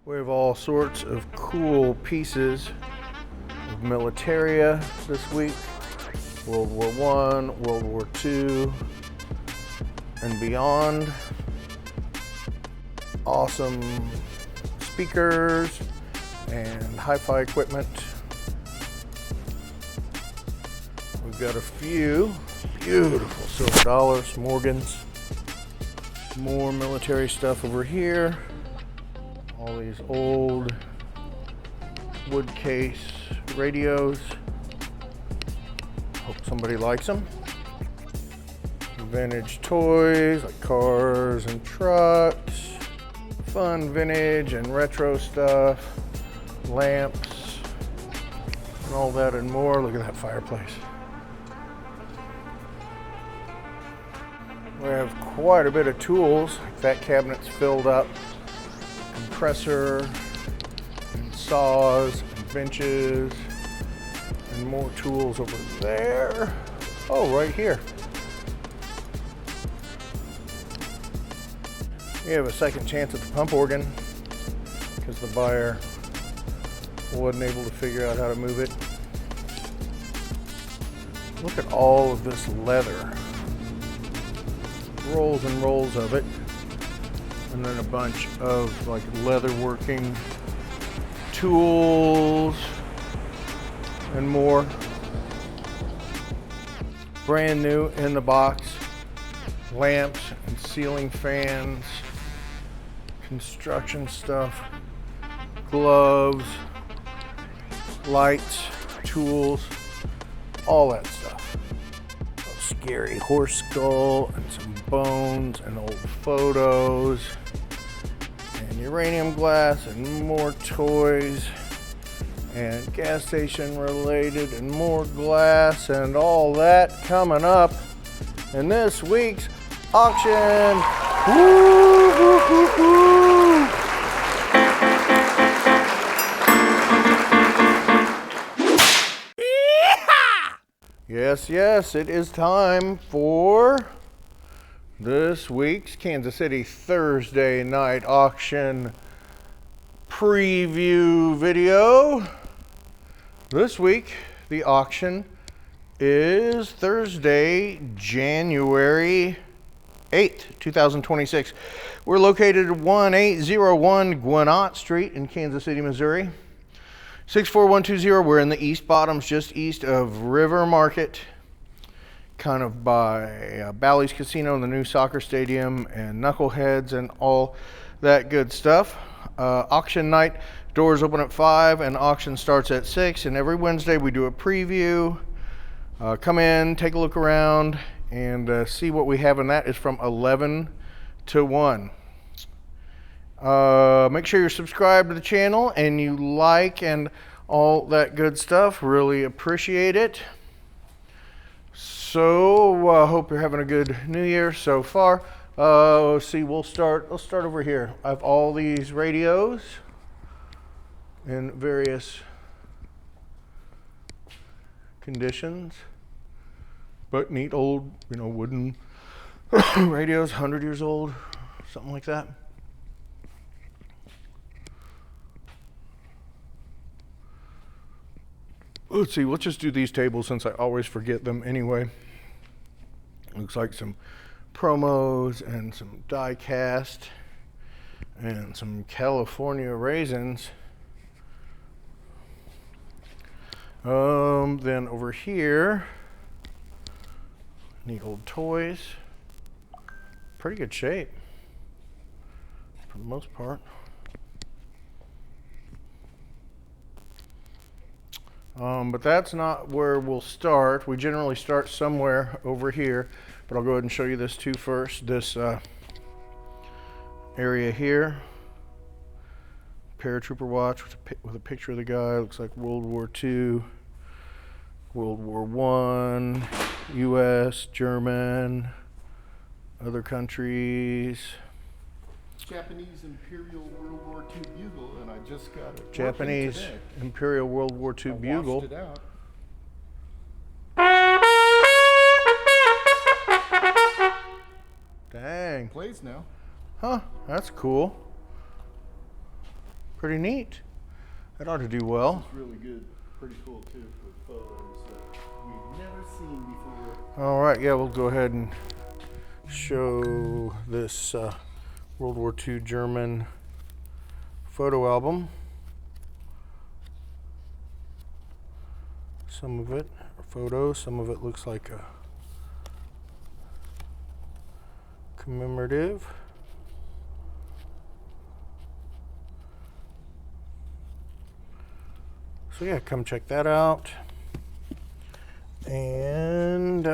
We have all sorts of cool pieces of Militaria this week. World War I, World War II, and beyond. Awesome speakers and hi-fi equipment. We've got a few beautiful silver dollars, Morgans. More military stuff over here. All these old wood case radios. Hope somebody likes them. Vintage toys like cars and trucks. Fun vintage and retro stuff. Lamps and all that and more. Look at that fireplace. We have quite a bit of tools. That cabinet's filled up. Compressor, and saws, and benches, and more tools over there. Oh, right here. We have a second chance at the pump organ because the buyer wasn't able to figure out how to move it. Look at all of this leather. Rolls and rolls of it. And then a bunch of like leatherworking tools and more. Brand new in the box. Lamps and ceiling fans. Construction stuff. Gloves. Lights. Tools. All that stuff. A scary horse skull and some bones and old photos. Uranium glass and more toys and gas station related and more glass and all that coming up in this week's auction. Woo, woo, woo, woo. Yes, it is time for this week's Kansas City Thursday night auction preview video. This week, the auction is Thursday, January 8th, 2026. We're located at 1801 Gwinnett Street in Kansas City, Missouri. 64120, we're in the East Bottoms, just east of River Market. Kind of by Bally's Casino and the new soccer stadium and Knuckleheads and all that good stuff. Auction night, doors open at 5 and auction starts at 6. And every Wednesday we do a preview. Come in, take a look around, and see what we have. And that is from 11 to 1. Make sure you're subscribed to the channel and you like and all that good stuff. Really appreciate it. So, hope you're having a good New Year so far. Let's see, let's start over here. I have all these radios in various conditions, but neat old, wooden radios, 100 years old, something like that. Let's see, let's just do these tables since I always forget them anyway. Looks like some promos and some die cast and some California raisins. Then over here, neat old toys. Pretty good shape for the most part. But that's not where we'll start. We generally start somewhere over here, but I'll go ahead and show you this too first. This area here, paratrooper watch with a picture of the guy. Looks like World War II, World War I, U.S., German, other countries. Japanese Imperial World War II bugle, and I just got it. Japanese Imperial World War II bugle. Washed it out. Dang. Plays now. Huh, that's cool. pretty neat. That ought to do well. It's really good. Pretty cool too with photos that we've never seen before. All right, yeah, we'll go ahead and show this World War II German photo album. Some of it are photos, some of it looks like a commemorative. So yeah, come check that out. And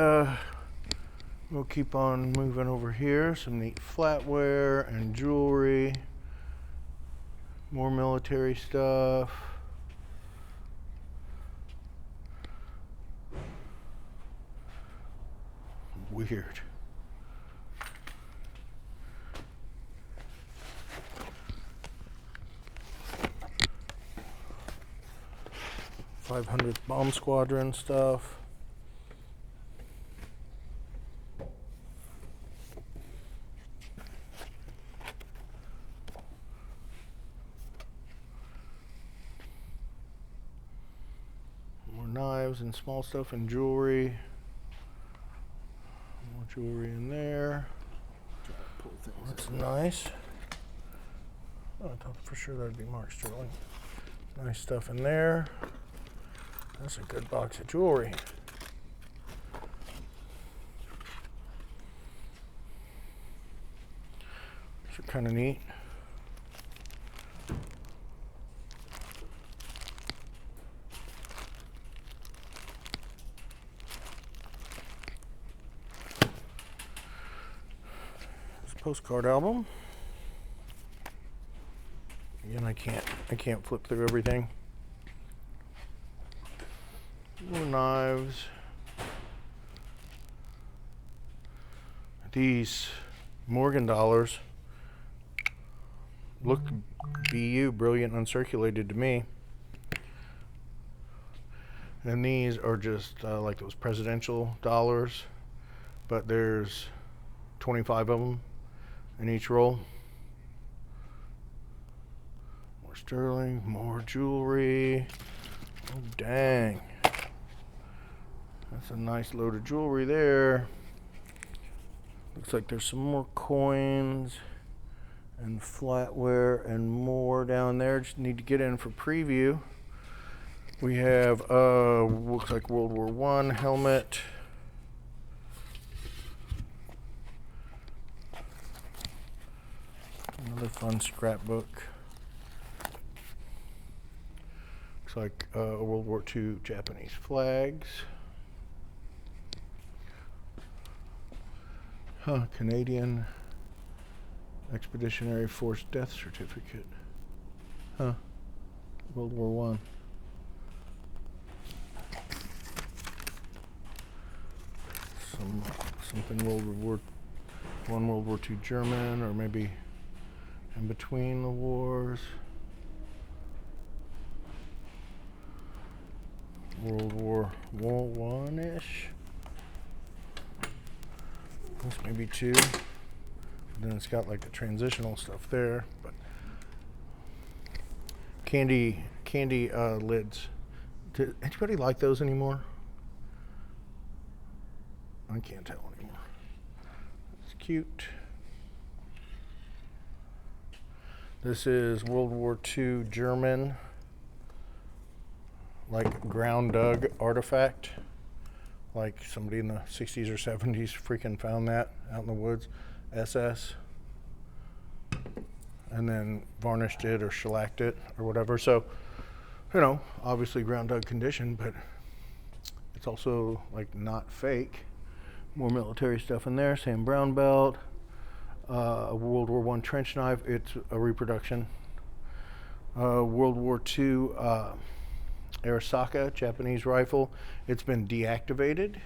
we'll keep on moving over here. Some neat flatware and jewelry. More military stuff. Weird. .500th Bomb Squadron stuff. More knives and small stuff and jewelry. More jewelry in there. That's nice. Oh, I thought for sure that'd be Mark Sterling. Nice stuff in there. That's a good box of jewelry. These are kind of neat. It's a postcard album. Again, I can't flip through everything. More knives. These Morgan dollars look BU, brilliant uncirculated to me. And these are just like those presidential dollars, but there's 25 of them in each roll. More sterling, more jewelry. Oh, dang. That's a nice load of jewelry there. Looks like there's some more coins and flatware and more down there. Just need to get in for preview. We have looks like World War I helmet. Another fun scrapbook. Looks like World War II Japanese flags. Canadian Expeditionary Force Death Certificate. World War I. Something World War I, World War II German, or maybe in between the wars. World War I-ish. This may be two. Then it's got like the transitional stuff there, but candy lids. Does anybody like those anymore? I can't tell anymore. It's cute. This is World War II German, like ground dug artifact. Like somebody in the 60s or 70s freaking found that out in the woods. SS. And then varnished it or shellacked it or whatever. So, you know, obviously ground dug condition, but it's also like not fake. More military stuff in there. Sam Brown belt. A World War I trench knife. It's a reproduction. World War II Arisaka Japanese rifle. It's been deactivated.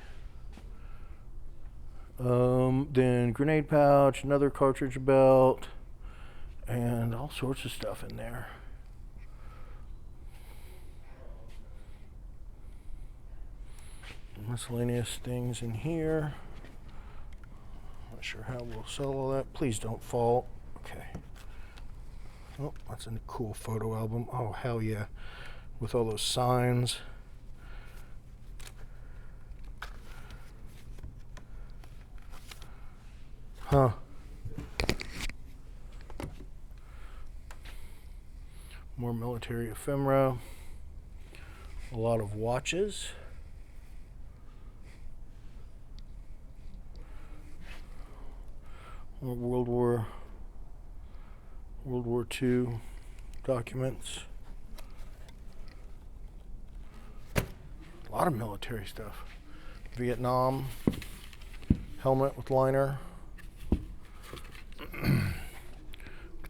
Then grenade pouch, another cartridge belt, and all sorts of stuff in there. Miscellaneous things in here. Not sure how we'll sell all that. Please don't fall. Okay. Oh, that's a cool photo album. Oh, hell yeah. With all those signs. Huh. More military ephemera. A lot of watches. More World War II documents. A lot of military stuff. Vietnam helmet with liner.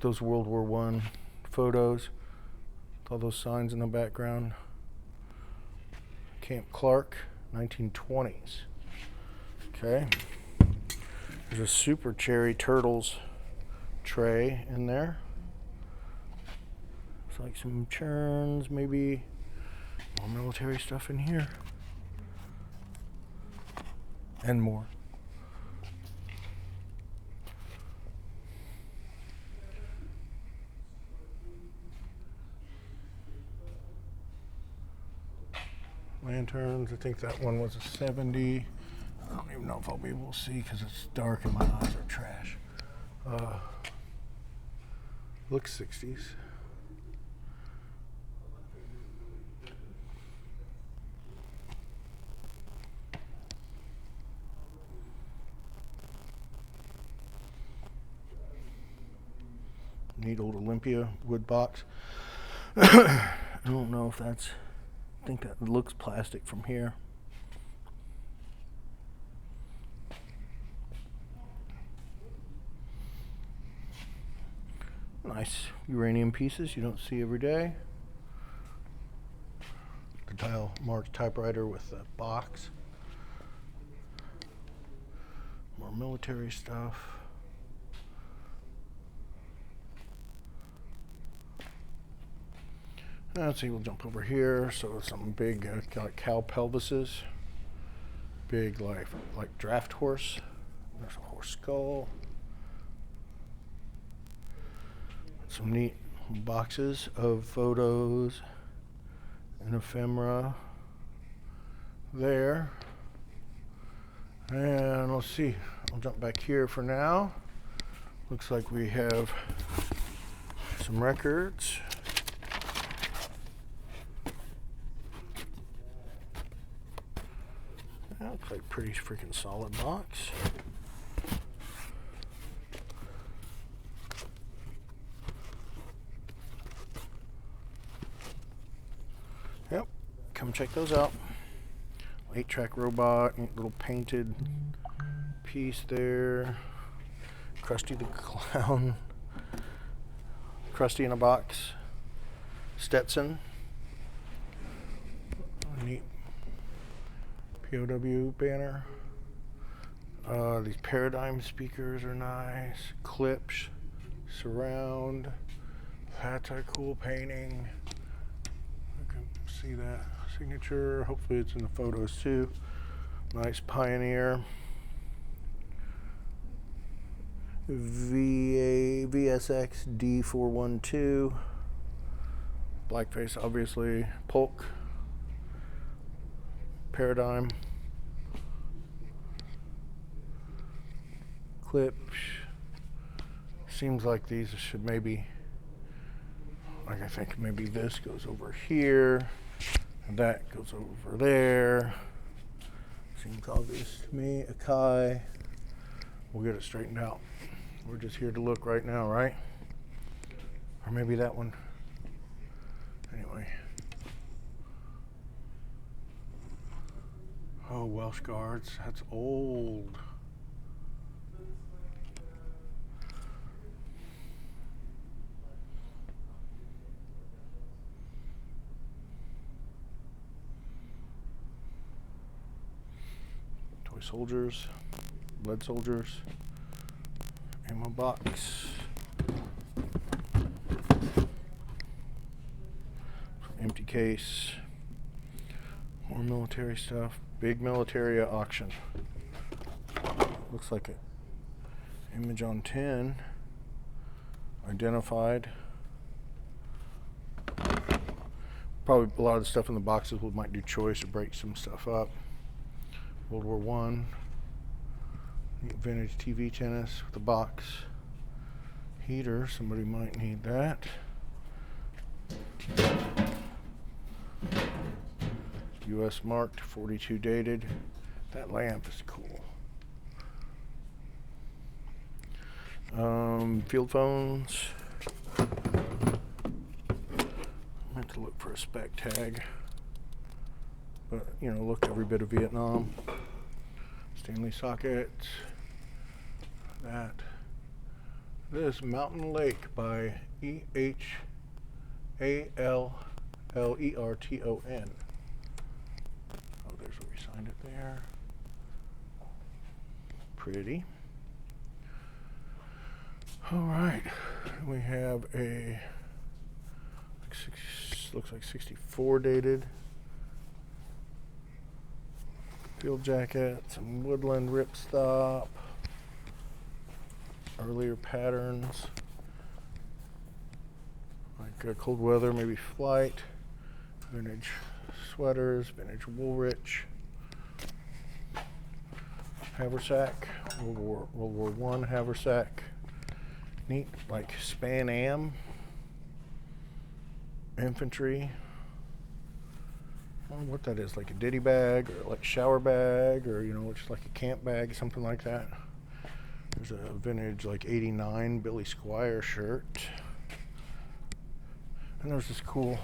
Those World War I photos. All those signs in the background. Camp Clark, 1920s. Okay. There's a Super Cherry Turtles tray in there. Looks like some churns, maybe more military stuff in here. And more. Lanterns, I think that one was a 70. I don't even know if I'll be able to see because it's dark and my eyes are trash. Looks 60s. Neat old Olympia wood box. I don't know if that's, I think that looks plastic from here. Nice uranium pieces you don't see every day. The dial marked typewriter with a box. More military stuff. Let's see, we'll jump over here. So some big like cow pelvises. Big like draft horse. There's a horse skull. Some neat boxes of photos and ephemera there. And let's see, I'll jump back here for now. Looks like we have some records. That looks like a pretty freaking solid box. Yep, come check those out. 8-track robot, little painted piece there. Krusty the Clown. Krusty in a box. Stetson. Neat POW banner. These Paradigm speakers are nice. Clips. Surround. That's a cool painting. See that signature. Hopefully it's in the photos too. Nice Pioneer. VSX D412. Blackface, obviously. Polk. Paradigm. Clips. Seems like these should maybe, like I think maybe this goes over here. And that goes over there. Seems obvious to me. Akai. We'll get it straightened out. We're just here to look right now, right? Or maybe that one. Anyway. Oh, Welsh Guards. That's old. Soldiers, lead soldiers, ammo box, empty case, more military stuff, big Militaria auction. Looks like an image on 10, identified Probably a lot of the stuff in the boxes we might do choice or break some stuff up. World War One. Vintage TV tennis with a box. Heater, somebody might need that. US marked, 42 dated. That lamp is cool. Field phones. I meant to look for a spec tag, but you know, look every bit of Vietnam. Stanley sockets. That. This Mountain Lake by EHALLERTON. Oh, there's where we signed it there. Pretty. All right, we have a looks like 64 dated field jacket, some Woodland ripstop, earlier patterns like cold weather, maybe flight, vintage sweaters, vintage Woolrich, haversack, World War One haversack. Neat, like Span Am, infantry. I don't know what that is, like a ditty bag or like shower bag, or you know, just like a camp bag, something like that. There's a vintage like '89 Billy Squire shirt, and there's this cool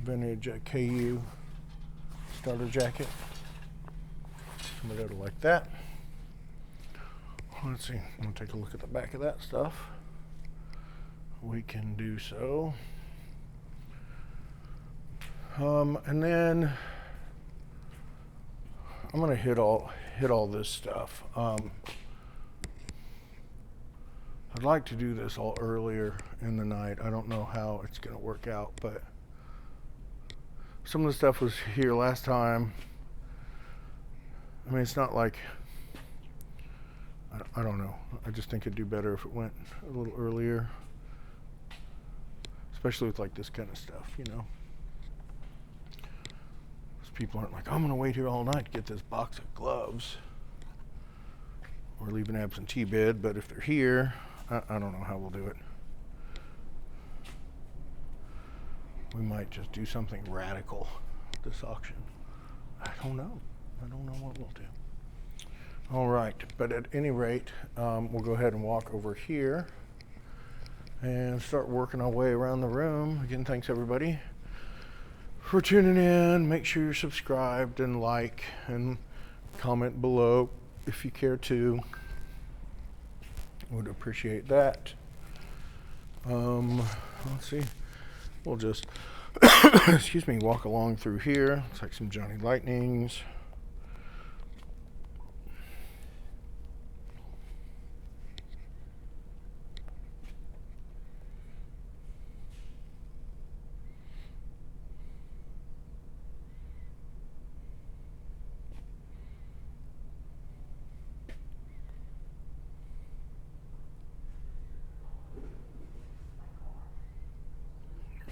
vintage KU starter jacket. Somebody ought to like that. Let's see, I'm going to take a look at the back of that stuff. We can do so. And then I'm going to hit all this stuff. I'd like to do this all earlier in the night. I don't know how it's going to work out, but some of the stuff was here last time. I mean, it's not like, I don't know. I just think it'd do better if it went a little earlier. Especially with like this kind of stuff, you know. Because people aren't like, I'm going to wait here all night to get this box of gloves. Or leave an absentee bid, but if they're here, I don't know how we'll do it. We might just do something radical this auction. I don't know. I don't know what we'll do. All right, but at any rate, we'll go ahead and walk over here and start working our way around the room. Again, thanks everybody for tuning in. Make sure you're subscribed and like and comment below if you care to. Would appreciate that. Let's see. We'll just, excuse me, walk along through here. Looks like some Johnny Lightnings.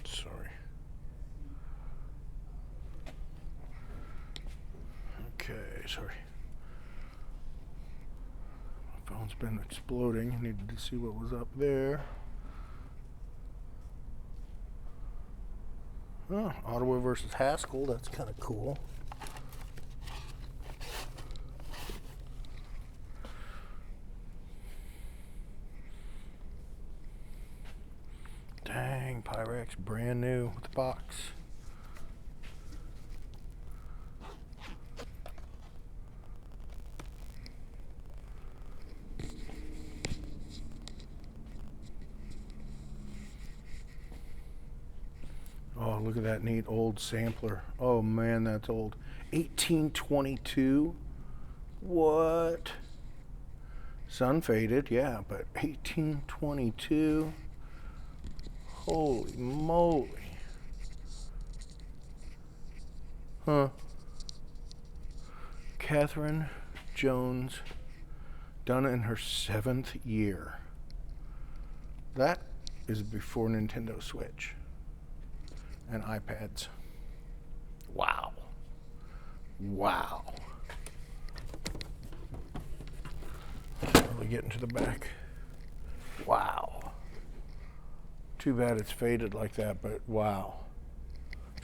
Sorry. Okay, sorry. My phone's been exploding. I needed to see what was up there. Oh, Ottawa versus Haskell. That's kind of cool. Dang, Pyrex, brand new with the box. Oh, look at that neat old sampler. Oh man, that's old. 1822. What? Sun faded, yeah, but 1822. Holy moly. Huh. Catherine Jones, done in her 7th year. That is before Nintendo Switch. and iPads. Wow. Wow. Really getting to the back. Wow. Too bad it's faded like that, but wow.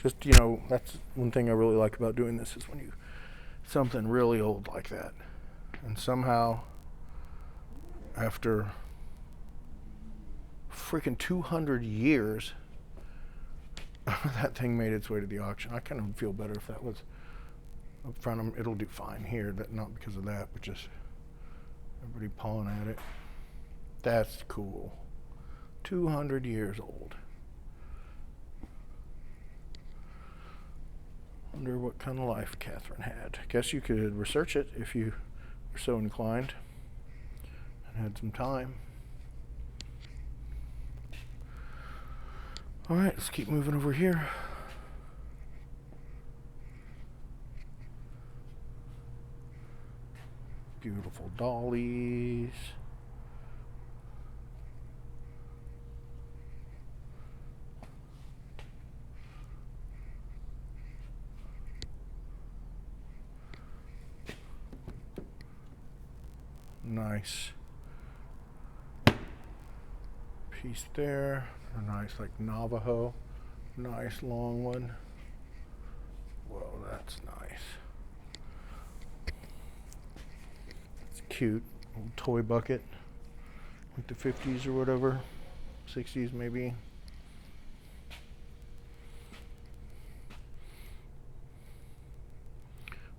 Just, you know, that's one thing I really like about doing this is when you, something really old like that. And somehow, after freaking 200 years, that thing made its way to the auction. I kind of feel better if that was up front. It'll do fine here, but not because of that, but just everybody pawing at it. That's cool. 200 years old. Wonder what kind of life Catherine had. Guess you could research it if you were so inclined and had some time. All right, let's keep moving over here. Beautiful dollies. Nice piece there. A nice like Navajo. Nice long one. Whoa, that's nice. It's cute. Old toy bucket. Like the 50s or whatever. 60s maybe.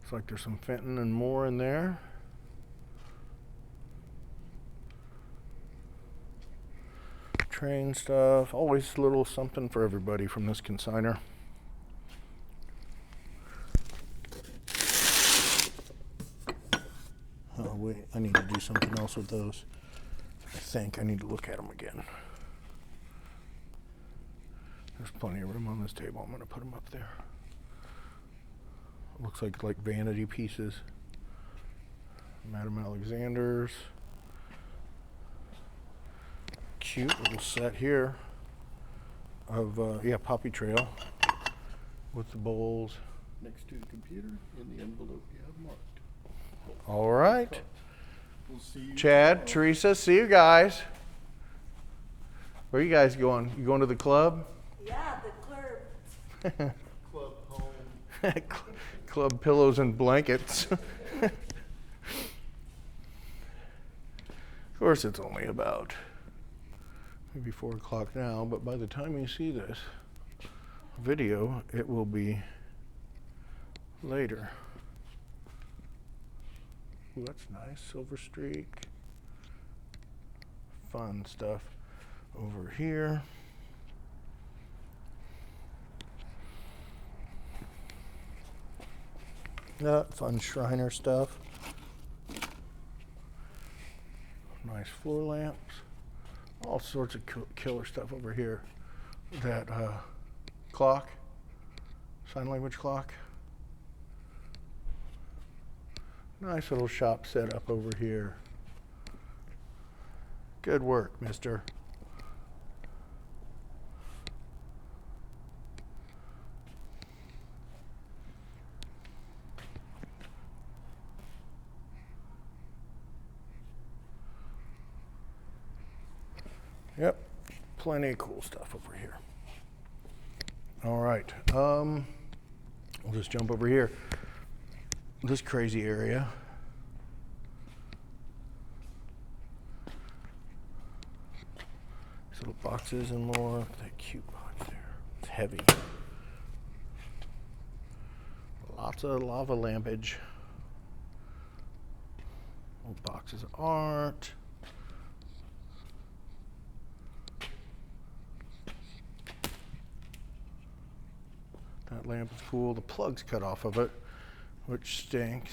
Looks like there's some Fenton and more in there. Train stuff, always a little something for everybody from this consigner. Oh wait, I need to do something else with those. I think I need to look at them again. There's plenty of room on this table. I'm going to put them up there. Looks like vanity pieces. Madame Alexander's. Cute little set here of Poppy Trail with the bowls. Next to the computer in the envelope you have marked. All right. We'll see you Chad, tomorrow. Teresa, see you guys. Where are you guys going? You going to the club? Yeah, the club. Club home. Club pillows and blankets. Of course, it's only about maybe 4 o'clock now, but by the time you see this video, it will be later. Ooh, that's nice. Silver streak. Fun stuff over here. Fun Shriner stuff. Nice floor lamps. All sorts of killer stuff over here. That clock, sign language clock. Nice little shop set up over here. Good work, mister. Yep, plenty of cool stuff over here. All right, we'll just jump over here. This crazy area. These little boxes and more. That cute box there. It's heavy. Lots of lava lampage. Little boxes of art. That lamp is cool. The plug's cut off of it, which stinks.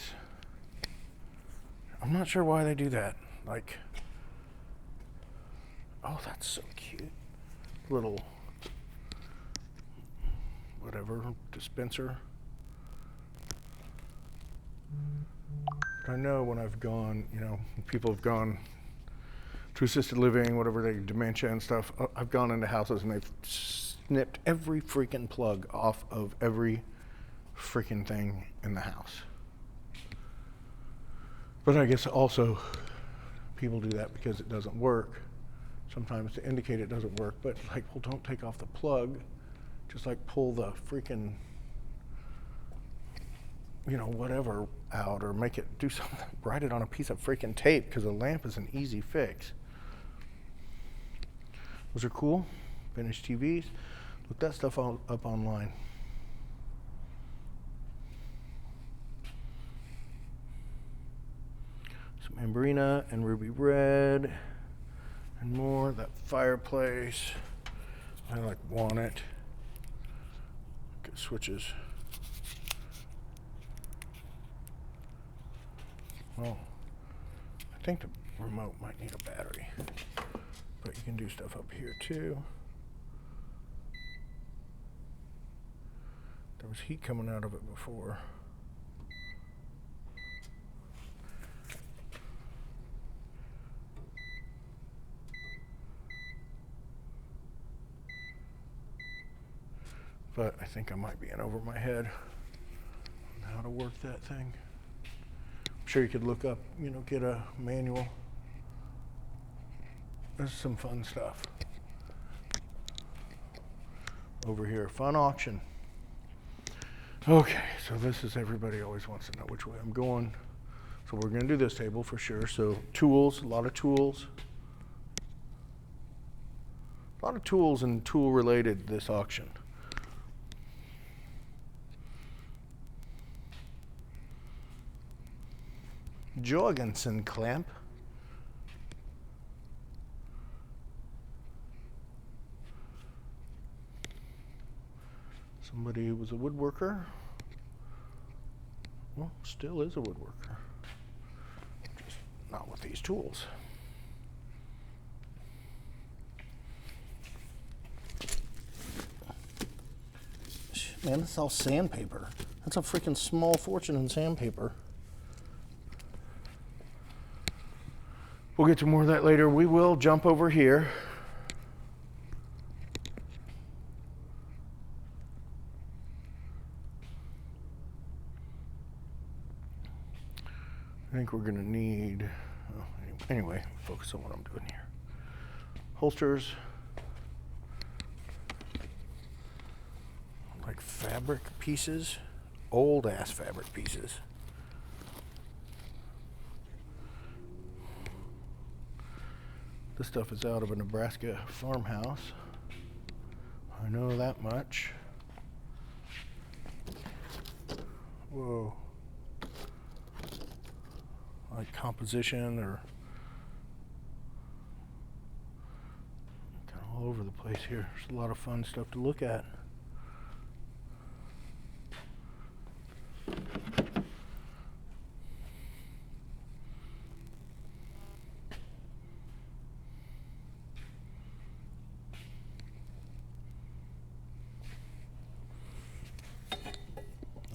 I'm not sure why they do that. Like, oh, that's so cute. Little, whatever, dispenser. I know when I've gone, you know, people have gone to assisted living, whatever, they dementia and stuff. I've gone into houses and they've snipped every freaking plug off of every freaking thing in the house. But I guess also people do that because it doesn't work. Sometimes to indicate it doesn't work, but like, well, don't take off the plug. Just like pull the freaking, you know, whatever out, or make it do something. Write it on a piece of freaking tape, because a lamp is an easy fix. Those are cool. Vintage TVs. Look that stuff up online. Some Amberina and Ruby Red and more. That fireplace. I like want it. Get switches. Well, I think the remote might need a battery, but you can do stuff up here too. There was heat coming out of it before. But I think I might be in over my head on how to work that thing. I'm sure you could look up, you know, get a manual. This is some fun stuff. Over here, fun auction. Okay, so this is, everybody always wants to know which way I'm going. So we're gonna do this table for sure. So tools, a lot of tools. A lot of tools and tool related this auction. Jorgensen clamp. Somebody who was a woodworker. Well, still is a woodworker. Just not with these tools. Man, that's all sandpaper. That's a freaking small fortune in sandpaper. We'll get to more of that later. We will jump over here. I think we're going to need, oh, anyway, focus on what I'm doing here. Holsters. Like fabric pieces, old ass fabric pieces. This stuff is out of a Nebraska farmhouse. I know that much. Whoa. Like composition or kind of all over the place here. There's a lot of fun stuff to look at.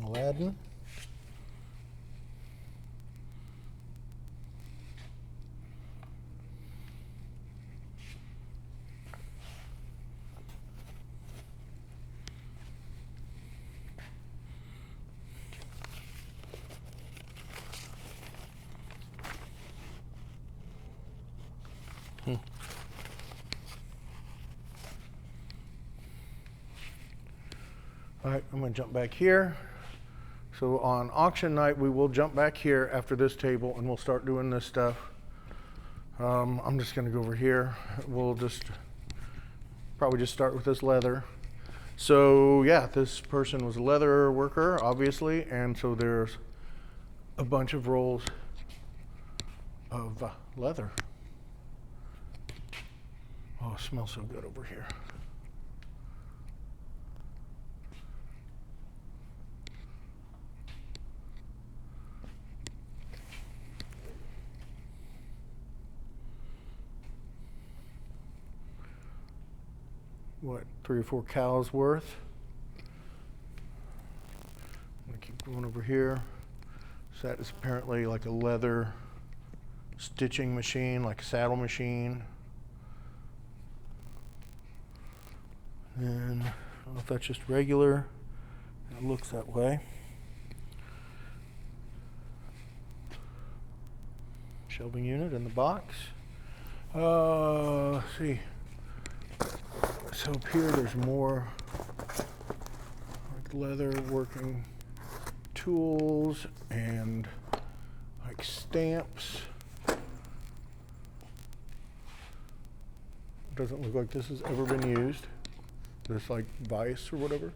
Aladdin. All right, I'm going to jump back here. So on auction night, we will jump back here after this table and we'll start doing this stuff. I'm just going to go over here. We'll just probably just start with this leather. So yeah, this person was a leather worker, obviously, and so there's a bunch of rolls of leather. Oh, it smells so good over here. What, 3 or 4 cows worth? I'm gonna keep going over here. So that is apparently like a leather stitching machine, like a saddle machine. And I don't know if that's just regular. It looks that way. Shelving unit in the box. Let's see. So up here there's more like leather working tools and like stamps. Doesn't look like this has ever been used. This like vise or whatever.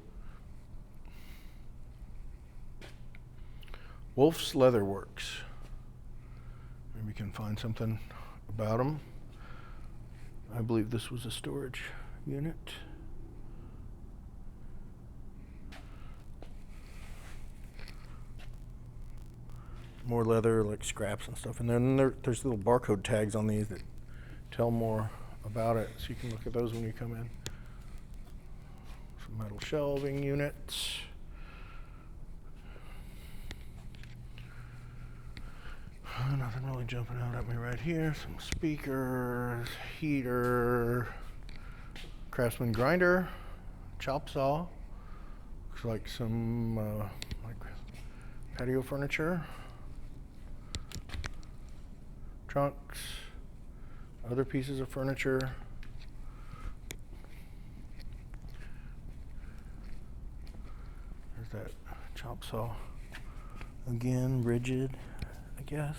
Wolf's Leatherworks. Maybe we can find something about them. I believe this was a storage unit. More leather, like scraps and stuff. And then there's little barcode tags on these that tell more about it. So you can look at those when you come in. Some metal shelving units. Nothing really jumping out at me right here. Some speakers, heater, Craftsman grinder, chop saw. Looks like some like patio furniture. Trunks, other pieces of furniture. There's that chop saw. Again, rigid, I guess.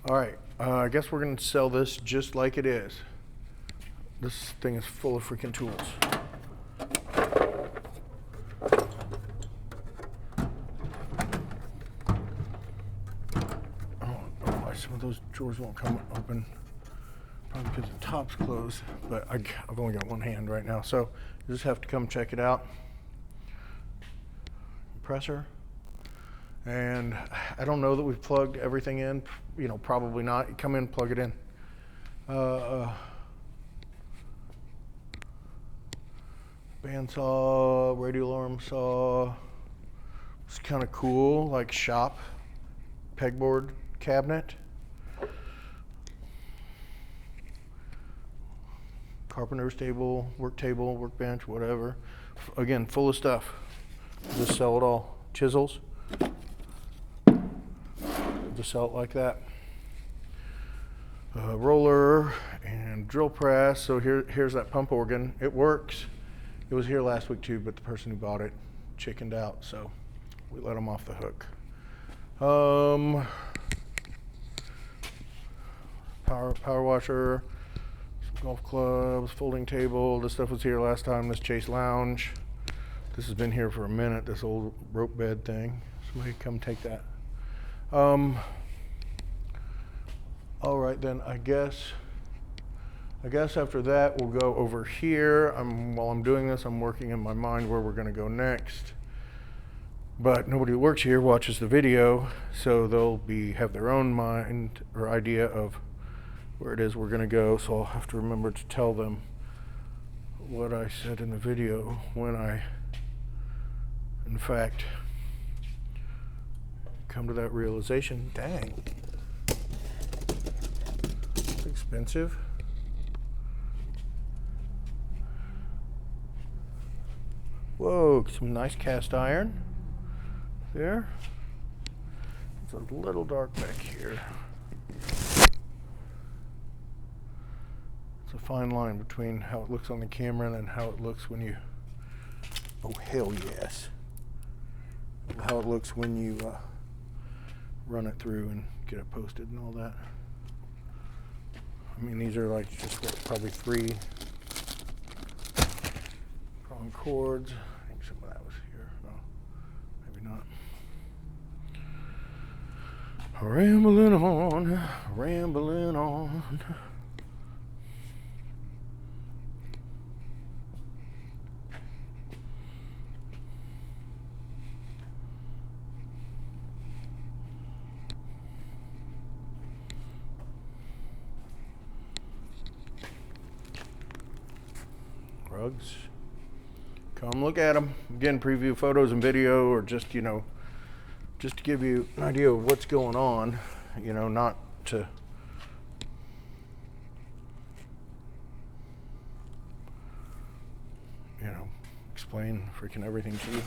All right, I guess we're gonna sell this just like it is. This thing is full of freaking tools. I don't know why some of those drawers won't come open. Probably because the top's closed, but I've only got one hand right now, so you just have to come check it out. Compressor. And I don't know that we've plugged everything in, you know, probably not. You come in, plug it in. Bandsaw, radial arm saw. It's kind of cool, like shop pegboard cabinet. Carpenter's table, workbench, whatever. Again, full of stuff. Just sell it all. Chisels. Just sell it like that. Roller and drill press. So here's that pump organ. It works. It was here last week too, but the person who bought it chickened out, so we let them off the hook. Power washer, some golf clubs, folding table. This stuff was here last time. This Chase lounge. This has been here for a minute. This old rope bed thing. Somebody come take that. All right, then I guess after that we'll go over here. While I'm doing this, I'm working in my mind where we're going to go next. But nobody who works here watches the video, so they'll have their own mind or idea of where it is we're going to go. So I'll have to remember to tell them what I said in the video when I, in fact, come to that realization. Dang. It's expensive. Whoa, some nice cast iron there. It's a little dark back here. It's a fine line between how it looks on the camera and how it looks when you, oh hell yes, how it looks when you run it through and get it posted and all that. I mean, these are like just probably 3 prong cords. I think some of that was here. No, maybe not. Rambling on, rambling on. Rugs. Come look at them. Again, preview photos and video, or just, you know, just to give you an idea of what's going on, you know, not to you know, explain freaking everything to you.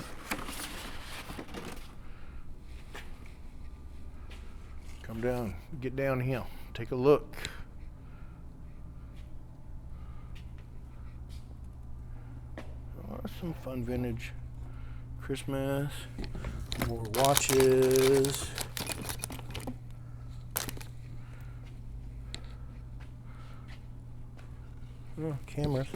Come down, get down here, take a look. Oh, that's some fun vintage Christmas. More watches. Oh, cameras.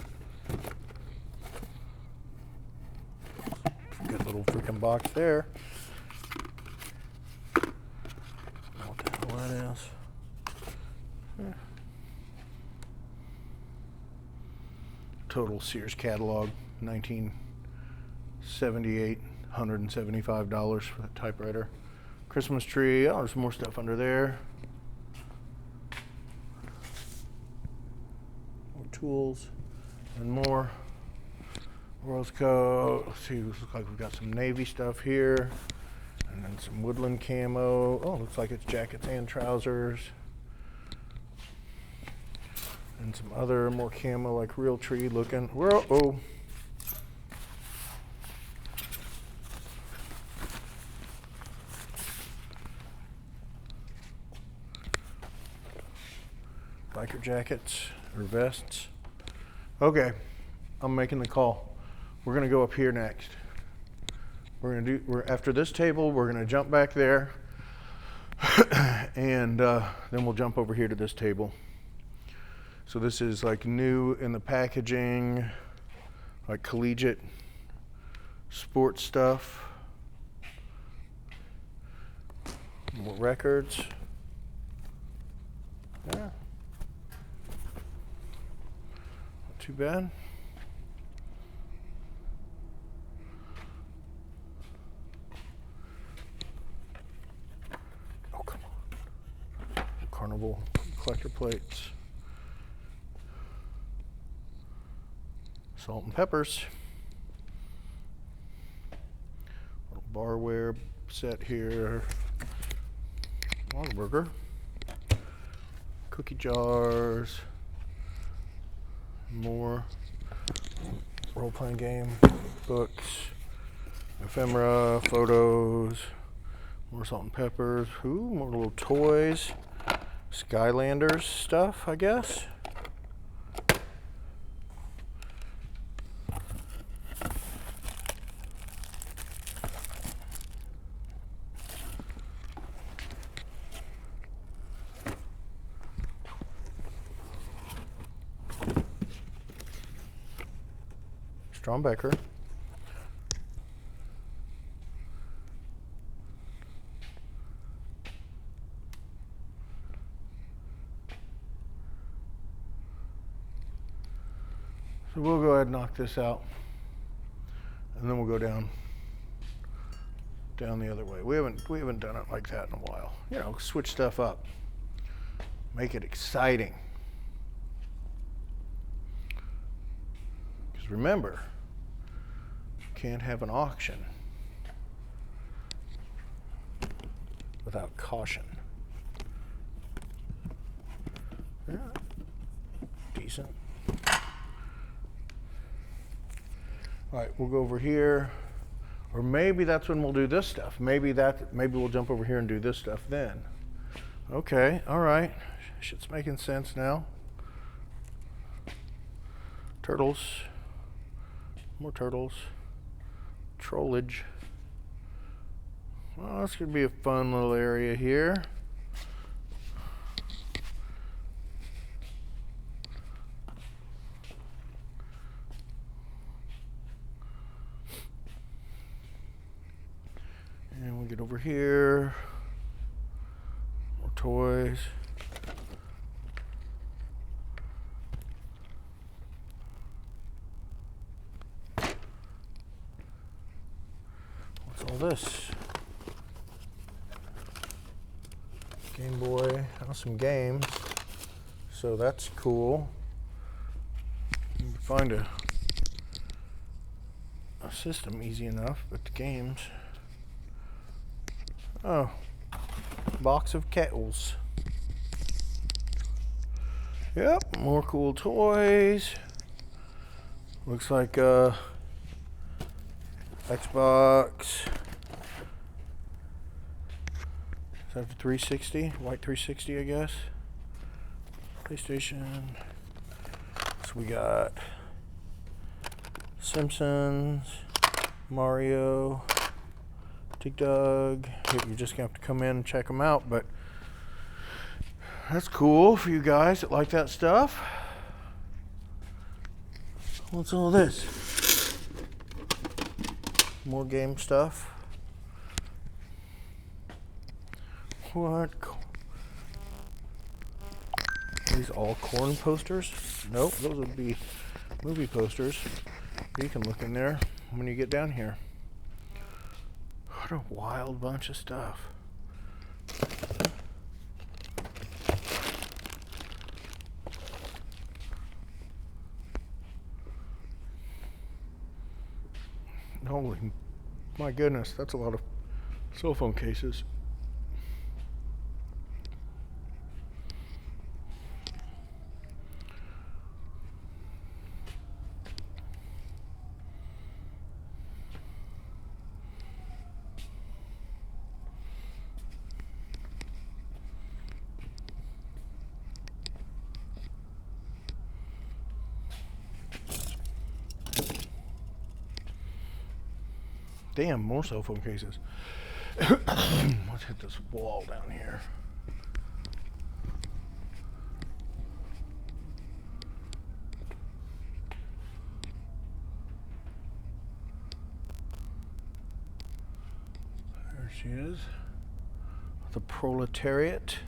Good little freaking box there. What the hell that is? Total Sears catalog, 1978, $175 for that typewriter. Christmas tree. Oh, there's more stuff under there. More tools and more. World's coat. Let's see, looks like we've got some navy stuff here. And then some woodland camo. Oh, looks like it's jackets and trousers. And some other more camo, like real tree looking. Whoa, oh. Biker jackets or vests. Okay, I'm making the call. We're gonna go up here next. We're after this table, we're gonna jump back there, and then we'll jump over here to this table. So this is like new in the packaging, like collegiate sports stuff. More records. Yeah. Not too bad. Oh, come on. Carnival collector plates. Salt and peppers. Little barware set here. Burger. Cookie jars. More role-playing game books. Ephemera, photos. More salt and peppers. Ooh, more little toys. Skylanders stuff, I guess. Strombecker. So we'll go ahead and knock this out, and then we'll go down the other way. We haven't done it like that in a while. You know, switch stuff up, make it exciting. Because remember, you can't have an auction without caution. Yeah. Decent. All right, we'll go over here, or maybe that's when we'll do this stuff. Maybe we'll jump over here and do this stuff then. Okay, all right, shit's making sense now. Turtles, more turtles, trollage. Well, this could be a fun little area here. And we'll get over here. More toys. What's all this? Game Boy. Oh, some games. So that's cool. You can find a system easy enough, but the games. Oh, box of kettles. Yep, more cool toys. Looks like Xbox. Is that the 360? White 360, I guess. PlayStation. So we got Simpsons, Mario, Dig Dug. You're just gonna have to come in and check them out, but that's cool for you guys that like that stuff. What's all this? More game stuff. What? Are these all corn posters? Nope, those would be movie posters. You can look in there when you get down here. What a wild bunch of stuff. Holy, my goodness, that's a lot of cell phone cases. Damn, more cell phone cases. Let's hit this wall down here. There she is. The Proletariat.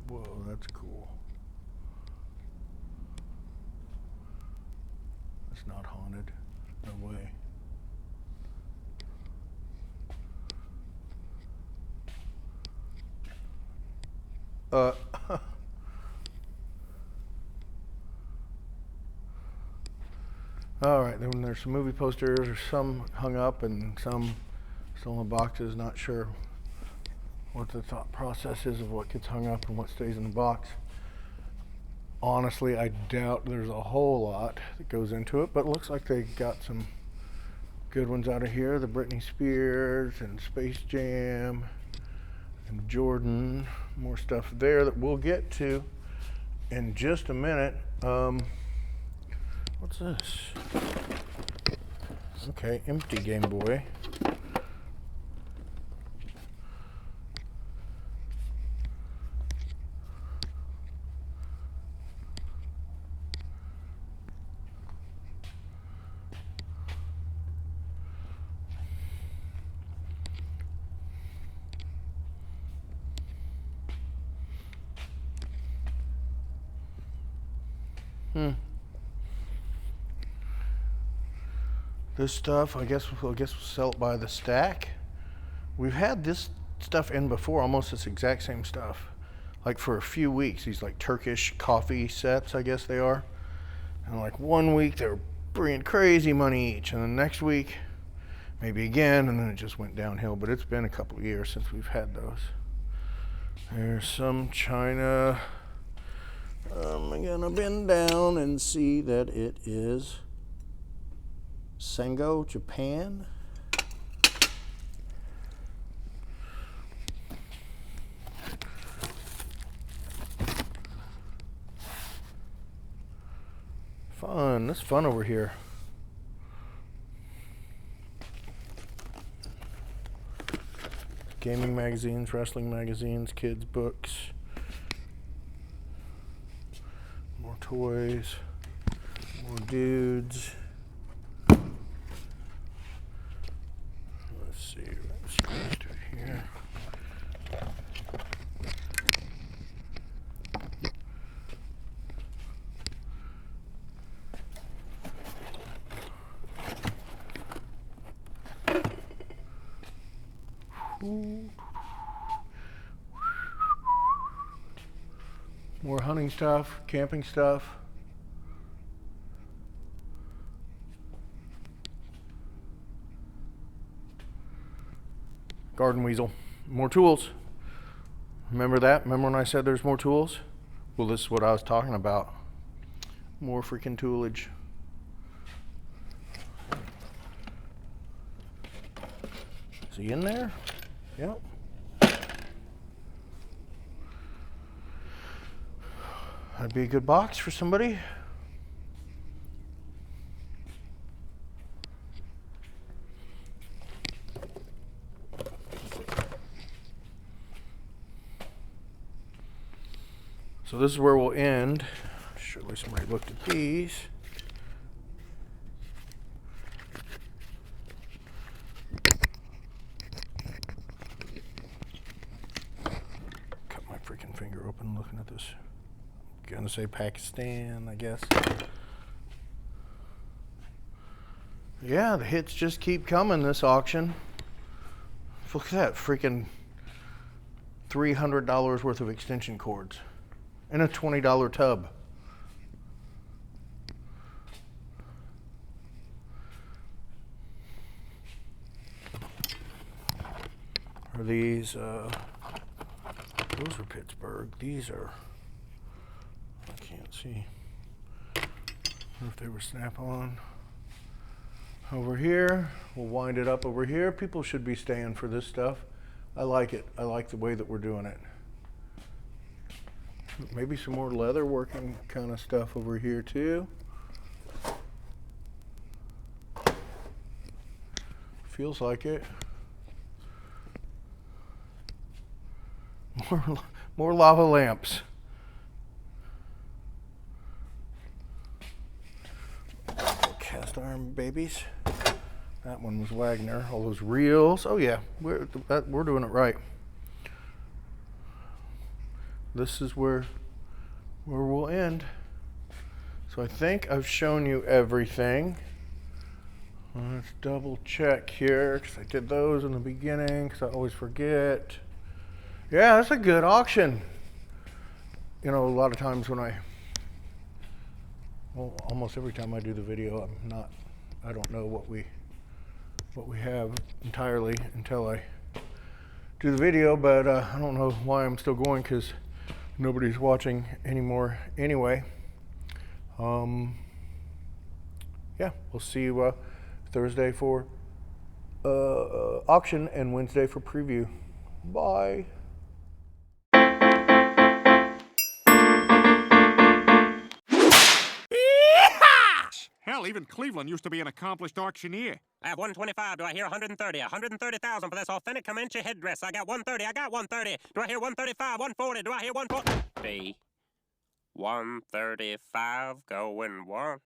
Whoa, that's cool. It's not haunted. No way. All right, then there's some movie posters, there's some hung up and some still in the boxes. Not sure what the thought process is of what gets hung up and what stays in the box. Honestly, I doubt there's a whole lot that goes into it, but it looks like they got some good ones out of here. The Britney Spears and Space Jam and Jordan. More stuff there that we'll get to in just a minute. What's this? Okay, empty Game Boy. This stuff, I guess we'll sell it by the stack. We've had this stuff in before, almost this exact same stuff. Like for a few weeks, these like Turkish coffee sets, I guess they are. And like 1 week they were bringing crazy money each, and the next week maybe again, and then it just went downhill. But it's been a couple of years since we've had those. There's some china. I'm gonna bend down and see that it is Sango, Japan. Fun, that's fun over here. Gaming magazines, wrestling magazines, kids' books. More toys, more dudes. Let's see, let's do it here. More hunting stuff, camping stuff. Garden weasel. More tools. Remember that? Remember when I said there's more tools? Well, this is what I was talking about. More freaking toolage. Is he in there? Yep. That'd be a good box for somebody. So this is where we'll end. Surely somebody looked at these. Cut my freaking finger open looking at this. Gonna say Pakistan, I guess. Yeah, the hits just keep coming this auction. Look at that freaking $300 worth of extension cords and a $20 tub. Are these, those are Pittsburgh. These are, I can't see. I wonder if they were snap-on. Over here, we'll wind it up over here. People should be staying for this stuff. I like it. I like the way that we're doing it. Maybe some more leather working kind of stuff over here too. Feels like it. More lava lamps. Cast iron babies. That one was Wagner. All those reels. Oh yeah, we're doing it right. This is where we'll end. So I think I've shown you everything. Let's double check here because I did those in the beginning because I always forget. Yeah, that's a good auction. You know, a lot of times when almost every time I do the video, I don't know what we have entirely until I do the video, but I don't know why I'm still going because nobody's watching anymore anyway. Yeah, we'll see you Thursday for auction and Wednesday for preview. Bye. Hell, even Cleveland used to be an accomplished auctioneer. I have 125. Do I hear 130? 130,000 for this authentic Comanche headdress. I got 130. I got 130. Do I hear 135? 140? Do I hear 140? 135 going once.